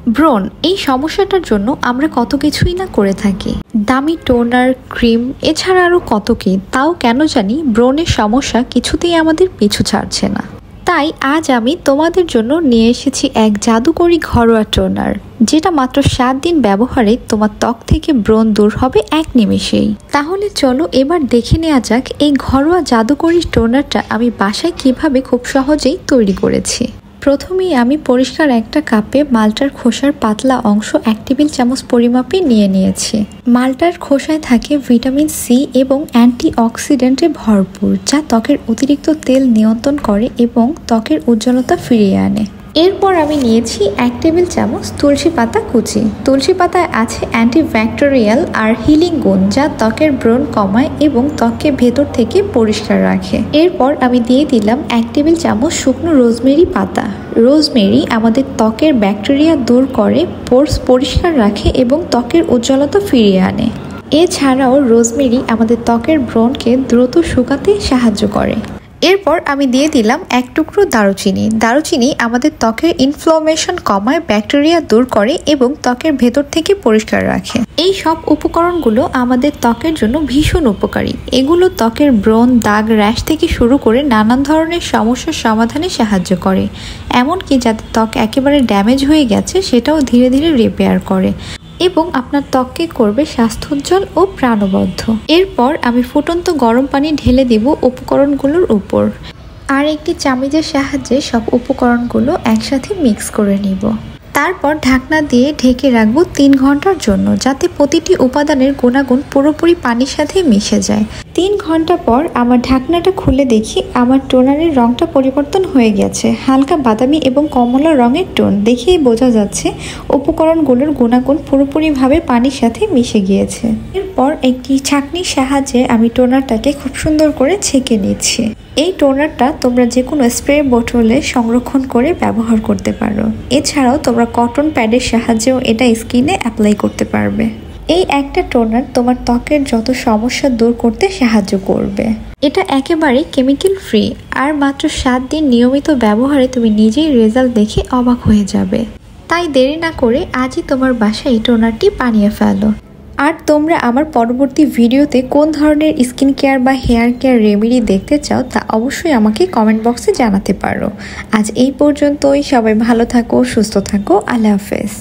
ব্রণ এই সমস্যাটার জন্য আমরা কত কিছুই না করে থাকি, দামি টোনার, ক্রিম, এছাড়া আরও কত কি। তাও কেন জানি ব্রণের সমস্যা কিছুতেই আমাদের পিছু ছাড়ছে না। তাই আজ আমি তোমাদের জন্য নিয়ে এসেছি এক জাদুকরি ঘরোয়া টোনার, যেটা মাত্র 7 দিন ব্যবহারে তোমার ত্বক থেকে ব্রণ দূর হবে এক নিমেষেই। তাহলে চলো এবার দেখে নেওয়া যাক এই ঘরোয়া জাদুকরি টোনারটা আমি বাসায় কিভাবে খুব সহজেই তৈরি করেছি। প্রথমেই আমি পরিষ্কার একটা কাপে মালটার খোসার পাতলা অংশ 1 টেবিল চামচ পরিমাপে নিয়ে নিয়েছি। মালটার খোসায় থাকে ভিটামিন সি এবং অ্যান্টিঅক্সিডেন্টে ভরপুর, যা ত্বকের অতিরিক্ত তেল নিয়ন্ত্রণ করে এবং ত্বকের উজ্জ্বলতা ফিরিয়ে আনে। এরপর আমি নিয়েছি 1 টেবিল চামচ তুলসী পাতা কুচি। তুলসী পাতায় আছে অ্যান্টিব্যাকটেরিয়াল আর হিলিং গুণ, যা ত্বকের ব্রণ কমায় এবং ত্বককে ভেতর থেকে পরিষ্কার রাখে। এরপর আমি দিয়ে দিলাম 1 টেবিল চামচ শুকনো রোজমেরি পাতা। রোজমেরি আমাদের ত্বকের ব্যাকটেরিয়া দূর করে, পোরস পরিষ্কার রাখে এবং ত্বকের উজ্জ্বলতা ফিরিয়ে আনে। এছাড়াও রোজমেরি আমাদের ত্বকের ব্রণকে দ্রুত শুকাতে সাহায্য করে। এরপর আমি দিয়ে দিলাম 1 টুকরো দারুচিনি। দারুচিনি আমাদের ত্বকের ইনফ্লামেশন কমায়, ব্যাকটেরিয়া দূর করে এবং ত্বকের ভেতর থেকে পরিষ্কার রাখে। এই সব উপকরণগুলো আমাদের ত্বকের জন্য ভীষণ উপকারী। এগুলো ত্বকের ব্রণ, দাগ, র্যাশ থেকে শুরু করে নানান ধরনের সমস্যার সমাধানে সাহায্য করে। এমনকি যাদের ত্বক একেবারে ড্যামেজ হয়ে গেছে সেটাও ধীরে ধীরে রিপেয়ার করে এবং আপনার ত্বককে করবে স্বাস্থ্যোজ্জ্বল ও প্রাণবদ্ধ। এরপর আমি ফুটন্ত গরম পানি ঢেলে দিব উপকরণগুলোর উপর, আর একটি চামচের সাহায্যে সব উপকরণগুলো একসাথে মিক্স করে নিব। তারপর ঢাকনা দিয়ে ঢেকে রাখবো 3 ঘন্টার জন্য, যাতে প্রতিটি উপাদানের গুণাগুণ পুরোপুরি পানির সাথে মিশে যায়। 3 ঘন্টা পর আমার ঢাকনাটা খুলে দেখি আমার টোনারের রংটা পরিবর্তন হয়ে গেছে। হালকা বাদামি এবং কমলা রঙের টোন, দেখেই বোঝা যাচ্ছে উপকরণগুলোর গুণাগুণ পুরোপুরিভাবে পানির সাথে মিশে গিয়েছে। এরপর একটি ছাঁকনির সাহায্যে আমি টোনারটাকে খুব সুন্দর করে ছেঁকে নিচ্ছি। এই টোনারটা তোমরা যে কোনো স্প্রে বোতলে সংরক্ষণ করে ব্যবহার করতে পারো। এছাড়াও তোমরা কটন প্যাডের সাহায্যেও এটা স্কিনে অ্যাপ্লাই করতে পারবে। এই একটা টোনার তোমার ত্বকের যত সমস্যা দূর করতে সাহায্য করবে। এটা একেবারে কেমিক্যাল ফ্রি, আর মাত্র 7 দিন নিয়মিত ব্যবহারে তুমি নিজেই রেজাল্ট দেখে অবাক হয়ে যাবে। তাই দেরি না করে আজই তোমার বাসায় এই টোনারটি বানিয়ে ফেলো। আর তোমরা আমার পরবর্তী ভিডিওতে কোন ধরনের স্কিন কেয়ার বা হেয়ার কেয়ার রেমেডি দেখতে চাও তা অবশ্যই আমাকে কমেন্ট বক্সে জানাতে পারো। আজ এই পর্যন্তই। সবাই ভালো থাকো, সুস্থ থাকো। আল্লাহ হাফেজ।